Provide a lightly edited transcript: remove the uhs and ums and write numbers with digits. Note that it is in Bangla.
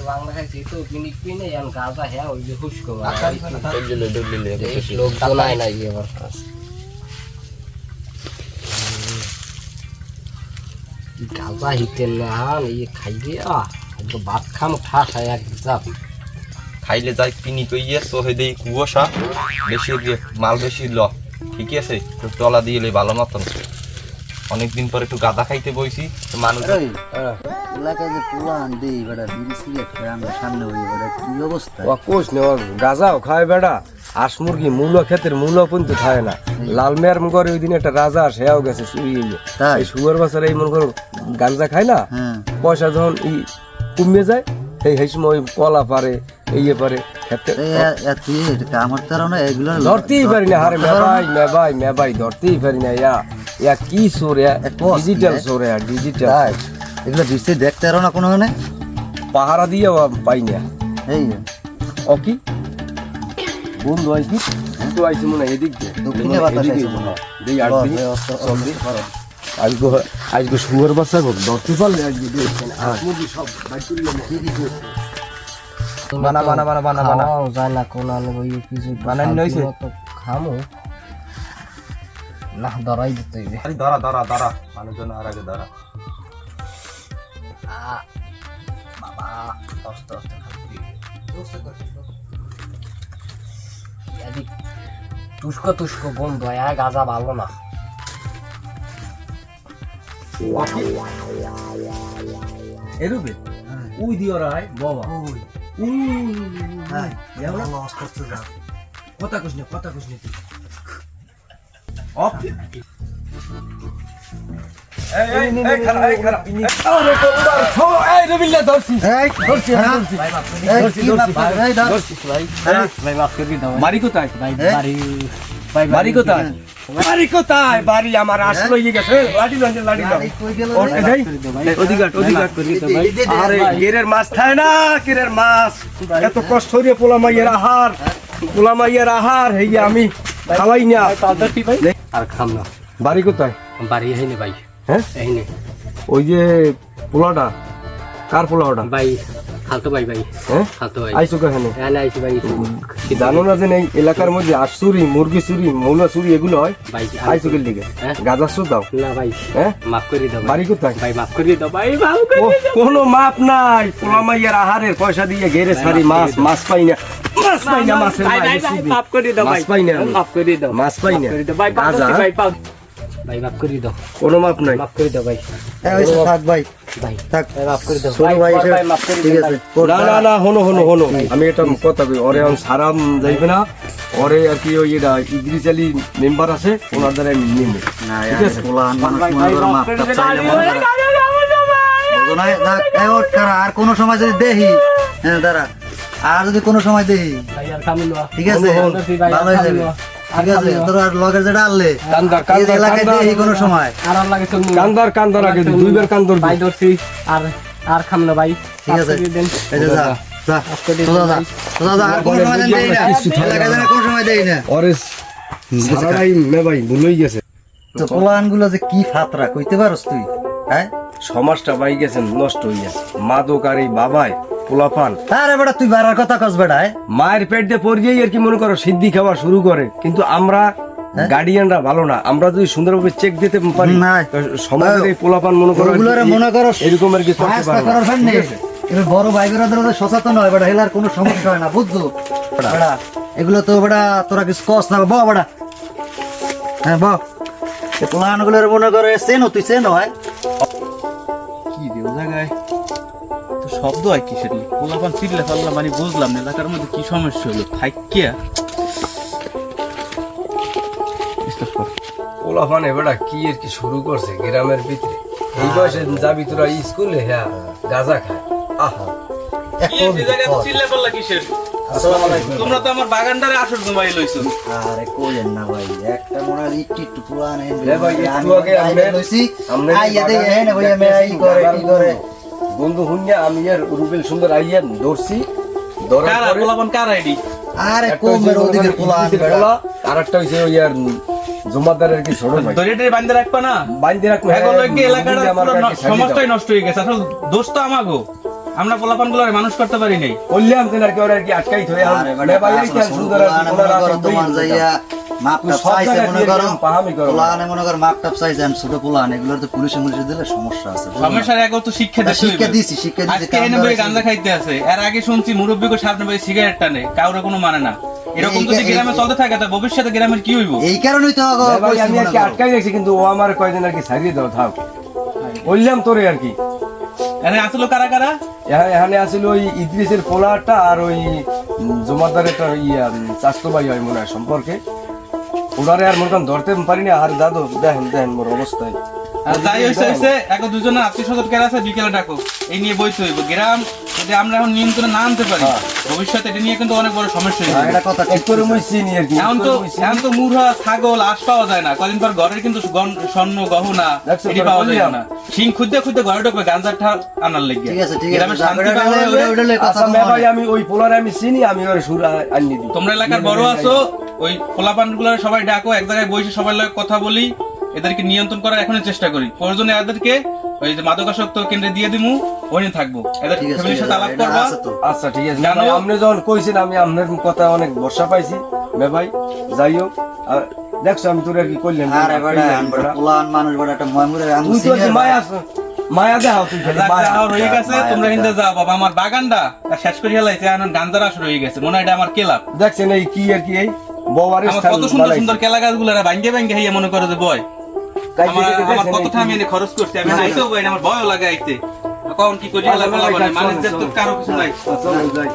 বাংলা খাইছি তো কিনে কিনে গাঁজা হ্যাঁ ওই যে হুস্কো গাঁজা হিতে না ইয়ে খাইবে ভাত খাম ঠাস হয় এক যাবি খাইলে যাই পিনি কইয়ে চোহে দেই কুয়াশা বেশি দিয়ে মাল বেশি ল ঠিকই আছে তো তলা দিয়ে ভালো মতন অনেকদিন পরে একটু গাঁদা খাইতে বইছি মানুষ এলাকায় যে পোলা আনবি বেটা বিড়ি সিগারেট খায় আমরা সামনে হই বেটা কি অবস্থা কোষ নে গাঁজাও খায় বেড়া হাঁস মুরগি মূল ক্ষেতের মূল কিন্তু খায় না লাল মেয়ার করে ওই দিন একটা রাজা সেও গেছে চুরি এই শুয়ার বছর এই মনে করো গাঁজা খায় না পয়সা যখন কমে যায় এই সময় কলা পারে ইয়ে পারে আমার তারা না এগুলো ধরতেই পারি না হারে মেবাই ধরতেই পারি না ইয়া কি চোর ডিজিটাল চোর ডিজিটাল এগুলো দৃষ্টি দেখতে আরো না কোনো মানে পাহারা দিয়ে পাই না এই ও কি বন্ধু হয় কি তো আইছি মনে এদিক দক্ষিণে বাতাস আজকে শুয়ার বাচ্চা ধরতে পারলে আজকে সব বানা যায় না কোন কিছু বানানি হয়েছে খামো না ধরাই দিতে হইবে ধরা মানুষজন আর আগে ধরা বাবা আস্তে তুস্কো বন্ধু গাঁজা ভালো না এরুবে উই দিও রাই বাবা কথা কইস না বাড়ি কোথায় বাড়ি আমার আসলো গেছে গেরের মাছ খায় না গেরের মাছ এত কষ্ট হইয়া পোলা মাইয়ের আহার হইয়া আমি খাওয়াই না আর খাম না বাড়ি কোথায় বাড়ি হইনি ভাই হ্যাঁ এইনি ওই যে পোলাটা কার পোলাটা ভাই খালতো ভাই হ্যাঁ খালতো ভাই আইসো কেন আইছি ভাই জানো না যে এই এলাকার মধ্যে আঁশ চুরি মুরগি চুরি মৌলা চুরি এগুলো হয় ভাই আইসো কে লিগে গাঁজা চুর দাও না ভাই হ্যাঁ মাফ করে দাও বাড়ি কোথায় ভাই মাফ করে দাও ভাই কোনো মাপ নাই পোলা মাইয়ার আহারের পয়সা দিয়ে ঘেরে সারি মাছ পাই না মাছ পাই না মাফ করে দাও মাছ পাই না মাছ পাই না গাঁজা ভাই মাফ করে দাও কোনো মাপ নাই মাফ করে দাও ভাই থাক ভাই থাক মাফ করে দাও ভাই মাফ করে ঠিক আছে না হনো আমি এটা কথা কই ওরে সারাম যাইবে না ওরে আর কি ওই এটা ইদ্রিস আলী মেম্বার আছে ওনার দ্বারা আমি নিয়ে নেব না ঠিক আছে আর কোন সময় যদি দেখি হ্যাঁ দাঁড়া আর যদি কোনো সময় দেখি ঠিক আছে ভালো হয়ে যাবে ঠিক আছে তোর আর লগের যেটা আনলে এলাকায় দেখি কোনো সময় কান্দার আগে দুইবার কান্দর ভাই ধরছি আর খাম না ভাই ঠিক আছে এই যে যা আর কোনো সময় দেই না এলাকায় যেন কোনো সময় দেই না ওরে সারাই মে ভাই ভুলই গেছে তো পোলানগুলো যে কি ফাতরা কইতে পারস তুই হ্যাঁ সমাজটা পাই গেছেন নষ্ট হইয়া মাদক আর এই বাবাই পোলাপান আরে বেটা তুই বাড়ার কথা কস বেটা মায়ের পেট দিয়ে পড়িয়েই আর কি মনে করো সিদ্ধি খাওয়া শুরু করে কিন্তু আমরা গার্ডিয়ানরা ভালো না আমরা যদি সুন্দরভাবে চেক দিতে পারি সমাজের এই পোলাপান মনে করো এরকম আর কি বড় ভাই বেড়া সচেতন হয় বেটা হেলার কোনো সমস্যা হয় না বুঝছো বেটা এগুলো তো বেটা তোরা কিছু কস না ব বেটা হ্যাঁ ব পোলান গুলোর মনে করো চেনো তুই চেনো হয় কি রে ও জায়গায় তো শব্দ হয় কিসের পোলাপান চিল্লা ফাল্লা মানে বুঝলাম না এলাকার মধ্যে কি সমস্যা হলো থাইকিয়া পোলাপান এবারে কি আর কি শুরু করছে গ্রামের ভিতরে এই বয়সে যাবি তোরা স্কুলে হ্যাঁ গাঁজা খায় আহা আসসালামু আলাইকুম। তোমরা তো আমার বাগানটারে আসর জমাই লইছো। আরে কইলেন না ভাই, একটা মনে হয় একটু পুরান ভাই, একটু আগে আমরা আইয়া দেই না ভাই, আমি এই করে কি করে বন্ধু হুন্যা আমি আর রুবেল সুন্দর আইয়া ধরছি, ধরার কারা পরে পোলাপান কারা এডি? আরে একটা কোমের হইছে ওদিকে পুরান ইদ্রিসের বেড়া পোলা, আর একটা হইছে ওই আর জমাদারের কি ছোট ভাই দড়িটারে বাঁধতে রাখবা না? বাইন্ধে রাখবো। এখন লইগে এলাকাটা আমার পুরো কাছে ছাড়িয়ে সমাজটাই দাও। নষ্ট হয়ে গেছে। আসলে দোষ তো আমাগো, আমরা পোলাপানগুলো মানুষ করতে পারি নাই। বললাম যে আর কি ওরা আর কি আটকাই ধরে আরে বেটা, ভাই আসলে আইতে সুন্দর আর কি পুরানে ওরা মনে করো আসলে তোমার যাইয়া মাপটা সব চাইছে জায়গায় মনে দিয়ে করো, দিলাম, পাহামি করো। পুলানে মনে করো মাপটা চাইছেন ছোট পুলান, এগুলোর তো পুলিশে দিলে সমস্যা আছে। সমস্যার আগে তো শিক্ষা দিতে শিক্ষা হইবে। দিছি, শিক্ষা দিছি, আজকে এনে বই গাঁজা খাইতে আছে, এর আগে শুনছি মুরব্বীকে সামনে বই সিগারেট টানে, কাউরে কোনো মানে না। এরকম যদি গ্রামে চলতে থাকে তো ভবিষ্যতে গ্রামের কি হইব? এই কারণেই তো আগো ভাই কইছি আমি আর মনে কি করো। আটকাই গেছি, কিন্তু ও আমার কয়দিন আর কি ছাড়িয়ে দাও থাক বললাম তোরে আর কি। এনে আসলো কারা কারা? এখানে আসলে ওই ইদ্রিসের পোলাটা আর ওই জমাদারের চাস্তো ভাই হয় মনে হয় সম্পর্কে, ওনারে আর মনে করেন ধরতে পারিনি। আর দাদু দেখেন দেখেন মোর অবস্থায় আর যাই হইছে এখন দুজনের আত্মীয় স্বজন কেরা আছে বিকেলে ডাকো, এই নিয়ে বইতে হইব। গ্রাম যদি আমরা এখন নিয়ন্ত্রণে না আনতে পারি ভবিষ্যতে এটা নিয়ে কিন্তু অনেক বড় সমস্যা হয়ে হ্যাঁ, যাবে। এটা কথা ঠিক একটু মুই চিনি আর কি। এখন তো মুরহা ছাগল আশ পাওয়া যায় না, কদিন পর ঘরের কিন্তু স্বর্ণ গহনা দেখছো এটি তো, পাওয়া যায় বললাম। না। শিং খুঁজতে খুঁজতে ঘরে ঢুকবে গাঞ্জার ঠাল আনার লেগে। ঠিক আছে, ঠিক আছে, গ্রামে শান্তি ওটা পাওয়া লইলে- যাবে। ওটা লইলে কথা আচ্ছা তোমার। ভাই আমি ওই পোলারে আমি চিনি, আমি ওর সুর আনি দিই। তোমরা এলাকার বড় আছো, ওই পোলাপান গুলো সবাই ডাকো, এক জায়গায় বসে সবাই লগে কথা বলি, এদেরকে নিয়ন্ত্রণ করার এখনই চেষ্টা করি। প্রয়োজনে এদেরকে ওই যে মাদকাসক্ত কেন্দ্রে দিয়ে দিমু, ওই থাকবো, এদের ঠিক আছে, ফ্যামিলির ঠিক সাথে আছে, আলাপ এটা করবা। আছে তো। আচ্ছা ঠিক আছে জানো- ভাই, আপনি যখন কইছেন আমি আপনার কথা অনেক ভরসা পাইছি মে ভাই। যাই হোক, আর দেখছো আমি তোর আর কি করলেন আরে বেটা, আমরা পুলান মানুষ বেটা, একটা ময়মুরের আঙ্গুল তুই তো আর কি সিনিয়র মায়া মায়া দেখাও তুই খালি যাক, মায়া। যা হয়ে গেছে, মায়া, তোমরা মায়া। হিন্দে যাও বাবা। আমার বাগানটা শেষ করে হেলাইছে, এখন গাঞ্জার আসর হয়ে গেছে, মনে হয় এটা আমার কেলাপ। দেখছেন এই কি আর কি এই বওয়ারের আমার স্থান কত সুন্দর বানাইছে। সুন্দর কেলা গাছগুলো ভাঙ্গে ভাঙ্গে হইয়া মনে করে যে বয়। কাইতে আমার কেটে আমার দেখছেন কত এই টাকা আমি এনে খরচ করছি, আমি নাইতেও পাই না, আমার ভয়ও লাগে আইতে। কখন কি করি আচ্ছা, মানুষদের তো চলো, কারো কিছু নাই। চলো, যাই।